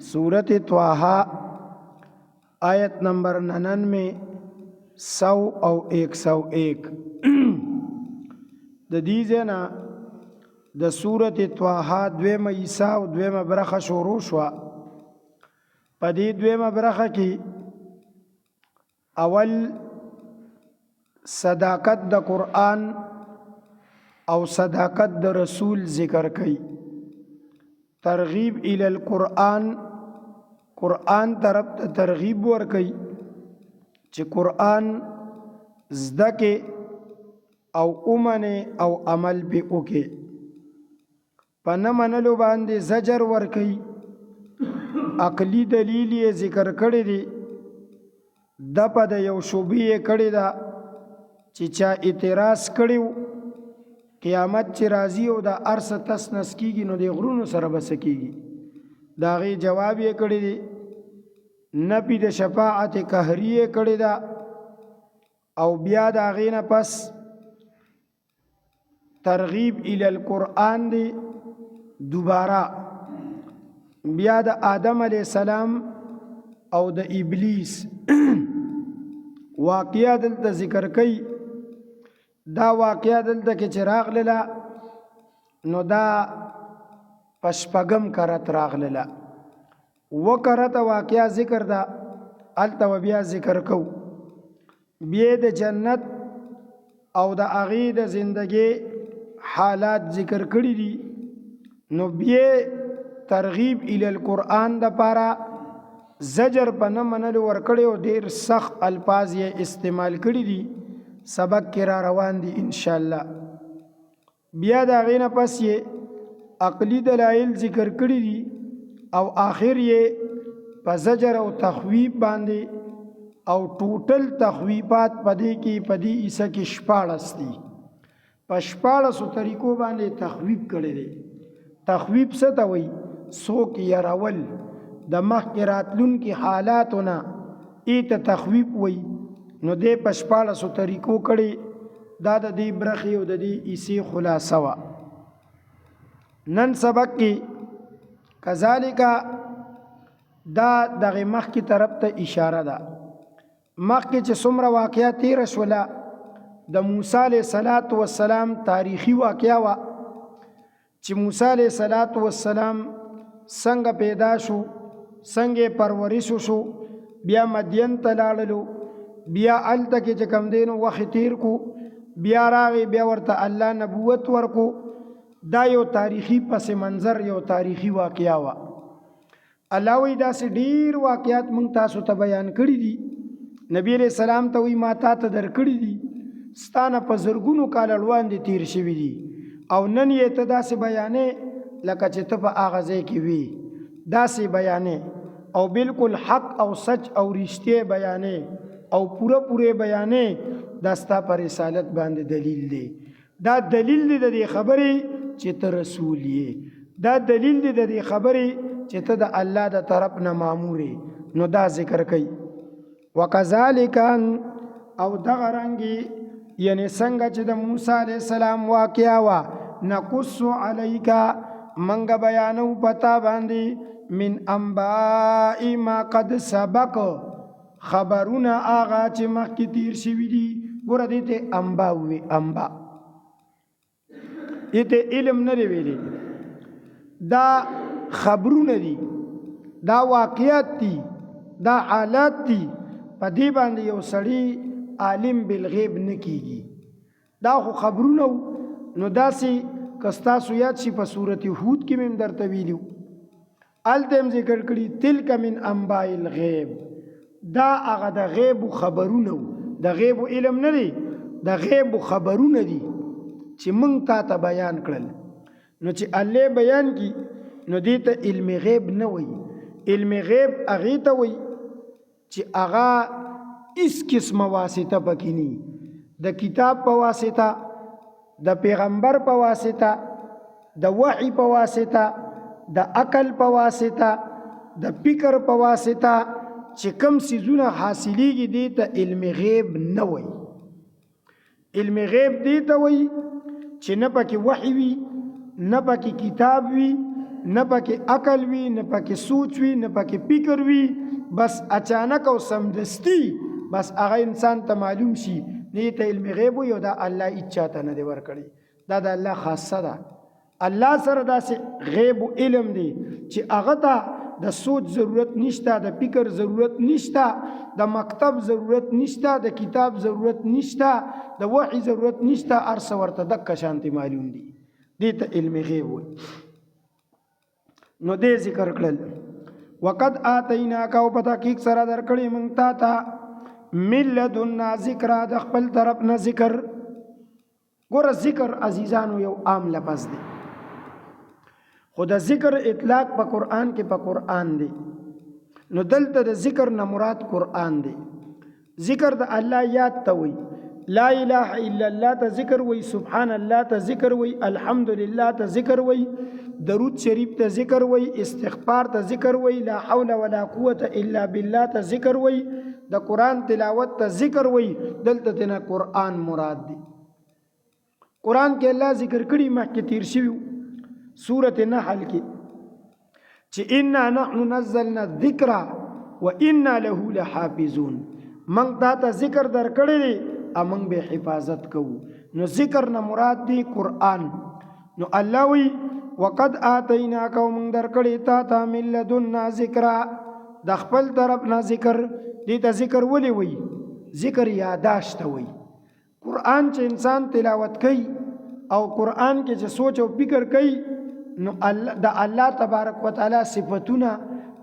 सूरत त्वाहा आयत नंबर 99, 100 और 101 د دې ځنا د سورت طه دویمه عیسی او دویمه برخه شروع شو. په دې دویمه برخه کې اول صداقت د قرآن او صداقت د رسول ذکر کړي، ترغیب الی القرآن، قرآن طرف ته ترغیب ورکړي چې قرآن زده کې او اومنه او عمل به وکي. په نه منلو باندې زجر ورکي. عقلی دلیل یې ذکر کړی دی، د په د یو شوبې کړی دا چې چا اعتراض کړیو قیامت چې راځي او د ارس تس نس کیږي نو د غرونو سره بس کیږي. دا غي جواب یې کړی دی. نبی د شفاعت قهریه کړی دا او بیا دا غینه پس ترغیب الی القرآن دی. دوباره بیا د آدم علیہ السلام او د ابلیس واقعیا دلته ذکر کړي. دا واقعیا دلته کې چراغ لاله نو دا پشپغم کرت راغله وکرت واقعیا ذکر دا الته بیا ذکر کو. بیا د جنت او د اغه د زندګي حالات ذکر کړی دي. نو بیا ترغیب الی القرآن د پاره زجر په نه منلو ورکړی او ډیر سخت الفاظ یې استعمال کړی دي. سبق کې را روان دي ان شاء الله. بیا دا غینه پس یې عقلی دلایل ذکر کړی دي او آخر یې په زجر او تخویب باندې او ټوټل تخویبات پدې کې پدې عیسی کې 14 دي. په 14 طریقو باندې تخویب کړی دی. تخویب څه ته وایي؟ څوک یراول د مخکې راتلونکي حالاتونه ایته تخویب وایي. نو دې په 14 طریقو کړي. دا د دې برخې او د دې عیسی خلاصه وا. نن سبق کې کذالک دا دغه مخکې طرف ته اشاره ده. مخکې چې څومره واقعیا تیر شوله د موسی علیه السلام تاریخي واقعیا وا چې موسی علیه السلام څنګه پیدا شو، څنګه پرورش شو، بیا مدین ته لاړلو، بیا الته کې چې کم دینو وخت تیر کو، بیا راغی، بیا ورته الله نبوت ورکو. دا یو تاریخي پس منظر، یو تاریخي واقعیا وا. الله وی داسې ډیر واقعیات مونږ تاسو ته بیان کړی دي. نبی علیہ السلام ته وی ما تا ته درکړی دي، ستانه په زرګونو کال وړاندې تیر شوی دي او نن یې ته داسې بیانې لکه چې ته په هغه ځای کې وي. داسې بیانې او بالکل حق او سچ او رښتیا بیانې او پوره بیانې. دا ستا پر رسالت باندې دلیل دی. دا دلیل دی د دې خبرې چې ته رسول یې. دا دلیل دی د دې خبرې چې ته د الله د طرف نه مامور یې. نو دا ذکر کوي. وکذالک او دغه رنګي یعنی څنګه چې د موسی علیہ السلام واقعا وا نقص علیک منګ بیانو پتا باندې من انباء ما قد سبق خبرونه آغا چې مخکې تیر شوي دي. ګوره دې ته انبا وي، انبا دې علم نه دی ویلي، دا خبرونه دي، دا واقعیت دي، دا حالات دي. په دې باندې یو سړی عالم بالغیب نه کیږي. دا خو خبرونه نو داسې کستاسو یاد شي په سورت هود کې مم درته ویلو التم ذکر کړي تلک من انباء الغیب. دا هغه د غیب خبرونه، د غیب علم نه دی، د غیب خبرونه دي چې مونږ ته بیان کړل. نو چې الله بیان کی نو دې ته علم غیب نه وای. علم غیب هغه ته وای چې هغه اس قسم واسطه پکینی، د کتاب په واسطه، د پیغمبر په واسطه، د وحی په واسطه، د عقل په واسطه، د فکر په واسطه چې کم سيزونه حاصلېږي دي ته علم غیب نه وای. علم غیب دی ته وای چې نه پکې وحی وي، نه پکې کتاب وي، نه پکې عقل وي نه پکې سوچ وي نه پکې فکر وي بس اچانک او سمدستی بس هغه انسان ته معلوم شي نه ته علم غیب یو دا الله اچا ته نه دی ورکړي دا د الله خاصه ده الله سره داسې غیب علم دی چې هغه ته د سوچ ضرورت نشته د فکر ضرورت نشته د مکتب ضرورت نشته د کتاب ضرورت نشته د وحی ضرورت نشته ارس ورته دک شانتی معلوم دي دې ته علم غیب وي نو دې ذکر کړل وقد اتیناک او په تحقیق سره درکړې مونږ ته من لدنا ذکر د خپل طرف نه ذکر ګوره ذکر عزیزانو یو عام لفظ دی خو د ذکر اطلاق په قرآن کې په قرآن دی نو دلته د ذکر نه مراد قرآن دی ذکر د الله یاد ته وي لا اله الا الله ته ذکر وي سبحان الله ته ذکر وي الحمدلله ته ذکر وي درود شریف ته ذکر وي استغفار ته ذکر وي لا حول ولا قوه الا بالله ته ذکر وي د قرآن تلاوت ته ذکر وي دلته نه قرآن مراد دی قرآن کې الله ذکر کړي مخکې تیر شوی سورة نحل کې چې انا نحن نزلنا الذکر وانا له لحافظون من ته ذکر درکړي دي امنګ به حفاظت کوو نو ذکر نه مراد دی قرآن نو الله وی وقد اتیناک من درکړي تا من لدنا ذکر د خپل طرف نه ذکر دې ته ذکر ولي وی ذکر یاداشت وی قرآن چې انسان تلاوت کوي او قرآن کې چې سوچ او فکر کوي نو د الله تبارک وتعالى صفاتونه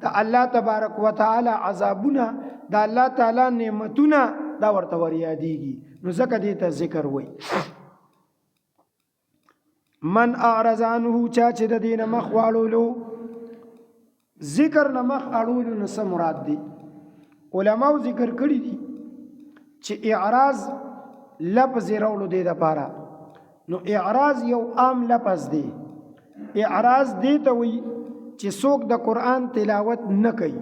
د الله تبارک وتعالى عذابونه د الله تعالی نعمتونه دا ورته ورياديږي نو ځکه دې ته ذکر وای من اعرض عنه چا چې د دینه مخ واړولو ذکر نه مخ اړولو نو څه مراد دي علماء ذکر کړی دي چې اعراض لفظ راولو دې د پاره نو اعراض یو عام لفظ دی اعراض دی ته وي چې څوک د قرآن تلاوت نه کوي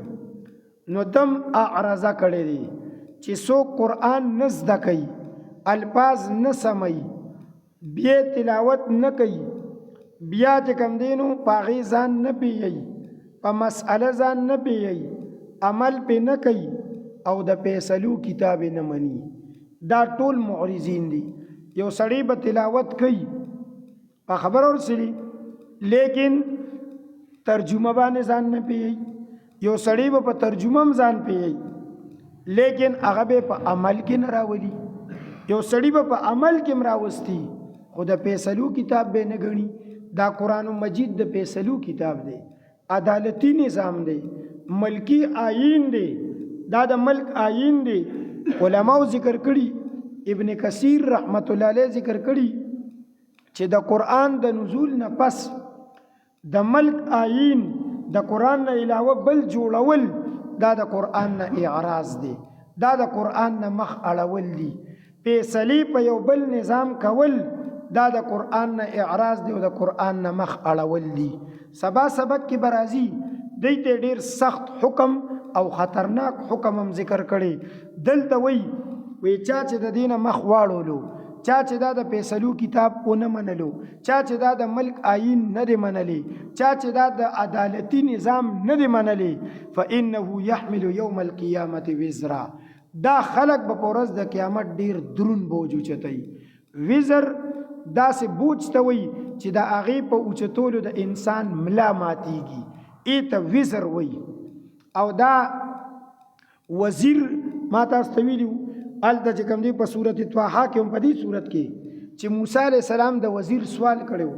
نو دم اعراض کړي دي چې څوک قرآن نه زده کوي الفاظ نه سمي بیا تلاوت نه کوي بیا چې کوم دینو پاغي ځان نه پیي په مسأله ځان نه پیي عمل په نه کوي او د فیصلو کتاب نه مني دا ټول معرضین دي یو سړی به تلاوت کوي په خبر اور سړي لیکن ترجمه باندې ځان نه پیي یو سړی به په ترجمه ځان پیي لیکن هغه به په عمل کې نه راولي یو سړی به په عمل کې مراوستي خو د فیصلو کتاب به نه غني دا قرآن مجید د فیصلو کتاب دی عدالتی نظام دی ملکی آئین دی دا د ملک آئین دی علماء ذکر کړي ابن کثیر رحمت الله علیه ذکر کړي چې د قرآن د نزول نه پس د ملک آئین د قرآن نه علاوه بل جوړول دا د قرآن نه اعراض دی دا د قرآن نه مخ اړول دي فیصلې په یو بل نظام کول دا د قرآن نه اعراض دی او د قرآن نه مخ اړول دي سبا سبق کې برازي دیته ډیر سخت حکم او خطرناک حکم هم ذکر کړي دلته وی چا چې د دینه مخ واړولو چا چې دا د فیصلو کتاب ونه منلو چا چې دا د ملک آئین نه دی منلی چا چې دا د عدالتی نظام نه دی منلی فانه يحمل يوم القيامه وزرا دا خلق به پورز د قیامت ډیر درون بوج چتای وزر دا سه بوج ته وی چې دا هغه په اوچتولو د انسان ملا ماتيږي ایته وزر وی او دا وزیر ما تاسو ته ویلو الته چې کوم دی په سورته طه کې هم په دې صورت کې چې موسی عليه السلام د وزیر سوال کړو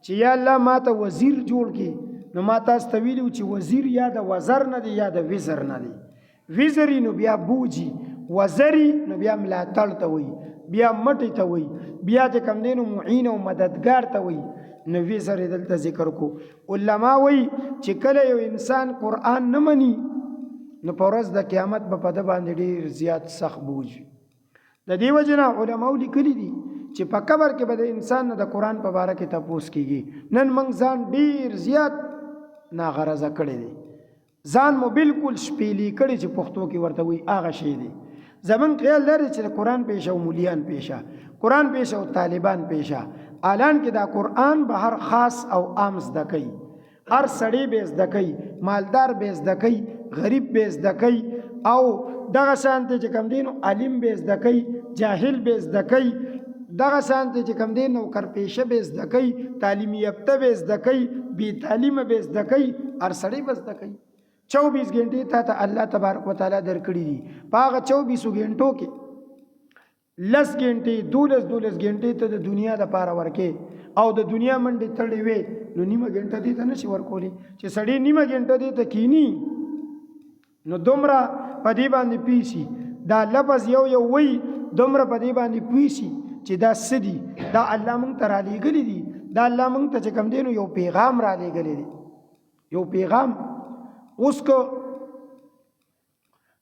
چې یا الله ما ته وزیر جوړ کې نو ما تاسو ته ویلو چې وزیر یا د وزر نه دی یا د وزر نه دی وزری نو بیا بوجي وزری نو بیا ملاتړ ته وي بیا مټی ته وي بیا چې کوم دی نو معین او مددگار ته وي نو وزر دلته ذکر کو علما وي چې کله یو انسان قرآن نه مني نو پرز د قیامت په د باندې ډیر زیات سخت بوج د دې وجنه علماء لیکلي دي چې په قبر کې به د انسان د قرآن په اړه کې تاسو کیږي نن موږ ځان ډیر زیات ناغرضه کړی دي ځان مو بالکل شپېلی کړی چې پښتو کې ورته وي هغه شی دی زمون خیال لري چې قرآن پېښه او مولیان پېښه قرآن پېښه او طالبان پېښه اعلان کې دا قرآن به هر خاص او عام زده کوي هر سړی به زده کوي، مالدار به زده کوي، غریب به زده کوي، او دغه شانته چې کوم دین عالم به زده کوي، جاهل به زده کوي، دغه شانته چې کوم دین نوکر پیشه به زده کوي، تعلیم یافته به زده کوي، بی تعلیم به زده کوي، هر سړی به زده کوي. 24 غنټې ته الله تبارک وتعالى درکړي دي. په هغه 24 غنټو کې 10 غنټې 12 غنټې ته د دنیا د پاره ورکې، او د دنیا منډې تړلې وي، نو نیمه غنټه دې ته نشي ورکولې. چې سړی نیمه غنټه دې ته کینی نو دومره په دې باندې پیسي، دا لفظ یو وی دومره په دې باندې پیسي چې دا سدي، دا الله مونږ ته را لېږلي دي، دا الله مونږ ته چې کوم دی نو یو پیغام را لېږلی دی، یو پیغام. اوس کو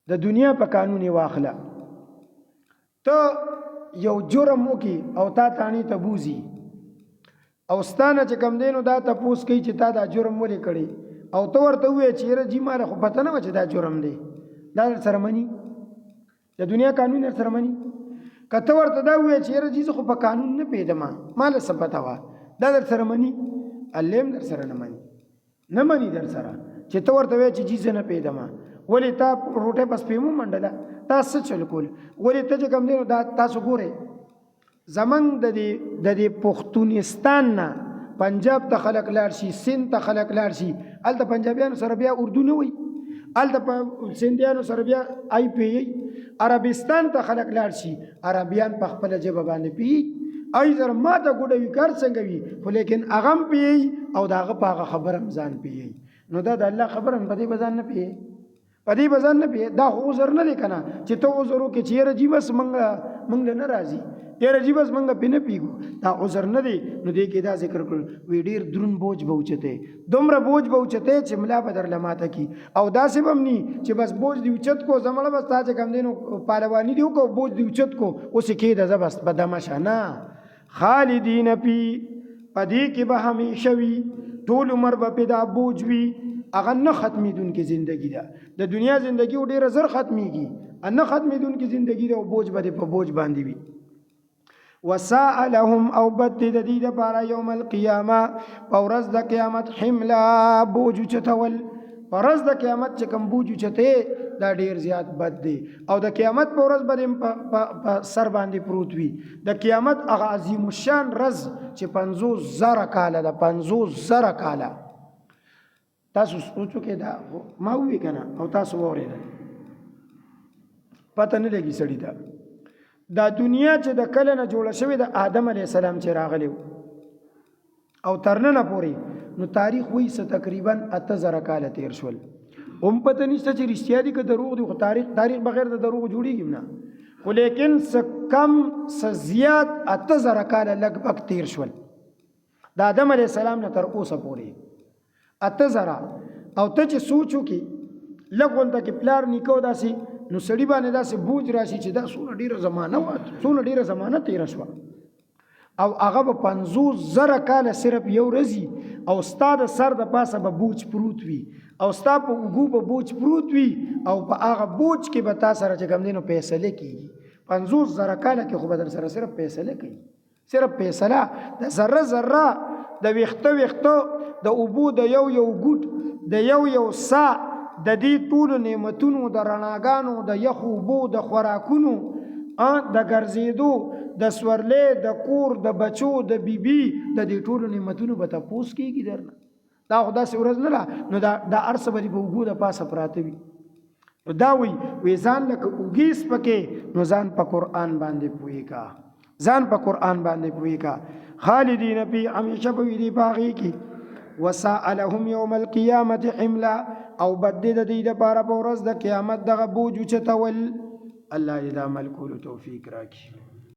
د دنیا په قانون واخله، ته یو جرم وکي او تا تانی ته بوزي، او ستانه چې کوم دی نو دا تپوس کوي چې تا دا جرم ولې کړی، او ته ورته ووایې چې یاره جی ماله خو پته نه وه چې دا جرم دی، دا در سره مني؟ د دنیا قانون در سره مني؟ که ته ورته دا ووایې چې یاره جی زه خو په قانون نه پوهېدم، ماله څه پته وه، دا در سره مني؟ الله هم در سره نه مني، نه مني در سره. چې ته ورته وایې چې جی زه نه پوهېدم، ولې تا روټۍ په سپېمو منډله، تا څه چل کول؟ ولې ته چې کوم دی نو دا تاسو ګورئ زمونږ د دې پښتونستان نه پنجاب ته خلک لاړ شي، سند ته خلک لاړ شي، هلته پنجابیانو سره بیا اردو نه وي، هلته په سندیانو سره بیا آی پوهېږي. عربستان ته خلک لاړ شي، عربیان په خپله ژبه باندې پوهېږي، ای سره ما ته ګوډه وي کار څنګه وي، خو لیکن هغه هم پوهېږي او د هغه په هغه خبره هم ځان پوهېږي. نو دا د الله خبره هم په دې به ځان نه پوهېږي، په دې به ځان نه پوهېږي. دا خو عذر نه دی که نه چې ته عذر وکړې چې یاره جي بس موږ له نه راځي، یاره جی بس منګه پې نه پیږو، دا عذر نه دی. نو دې کې دا ذکر کړل وی ډېر دروند بوج به اوچتی، دومره بوج به اوچتی چې ملا به درله ماته کي، او داسې به هم ني چې بس بوج دې اوچت کو زمړه بس تا چې کوم دی نو پهلواني دې وکړو بوج دې اوچت کو اوس یې کېده زه بس به دمه شه. نه، خالدین پی په دې کې به همیشه وي، ټول عمر به پې دا بوج وي، هغه نه ختمېدونکې زندګي ده. د دنیا زندګي ډېره زر ختمېږي، نه ختمېدونکې زندګي ده، او بوج به دې په بوج باندې وي. وساء لهم او بد د دې لپاره یوم القیامه په ورځ د قیامت حملا بوج چتول، په ورځ د قیامت چې کوم بوج چته دا ډیر زیات بد دی، او د قیامت په ورځ باندې په سر باندې پروت وي. د قیامت هغه عظیم الشان ورځ چې 50,000 کاله ده، 50,000 کاله. تاسو سوچو کې دا ما وی کنه او تاسو وریدل پته نه لګي سړی دا دا دنیا چې د کله نه جوړه شوې د آدم علی السلام چې راغلی او ترنه پورې نو تاریخ وایي څه تقریبا 8000 کاله تیر شول. هم پته نشته چې رښتیا دي که دروغ دي، خو تاریخ بغیر د دروغ جوړیږي نه، خو لیکن څه کم څه زیات 8000 کاله لږ بګ تیر شول د آدم علی السلام نه تر اوسه پورې 8000. او ته چې سوچو کې لږ غونډه کې پلار نیکو داسې نو سړی باندې داسې بوج راشي چې دا څونه ډیره زمانه وه، څونه ډیره زمانه تیره شوه، او هغه به 50,000 کاله صرف یو ورځي، او ستا د سر د پاسه به بوج پروت وي، او ستا په اوږو به بوج پروت وي، او په هغه بوج کې به تا سره چې کوم دی نو فیصلې کېږي. 50,000 کاله کې خو به در سره صرف فیصله کوي، صرف فیصله د ذره ذره د ویښته د اوبو د یو ګوټ د یو سا د دې ټولو نعمتونو د رڼاګانو د یخو اوبو د خوراکونو د ګرځېدو د سورلې د کور د بچو د بیبي د دې ټولو نعمتونو به تپوس کېږي درنه. دا خو داسې ورځ نه ده نو دا هر څه به دې په اوږو د پاسه پراته وي. نو دا وی ځان لکه اوږې سپکې نو ځان په قرآن باندې پوهېږه، ځان په قرآن باندې پوهېږه. خالدین فی همیشه به وي دې په هغې کې. وساء لهم یوم القیامت حملا او بد د دې لپاره په ورځ د قیامت دغه بوج اوچتول. الله دې دا عمل کولو توفیق راکړي.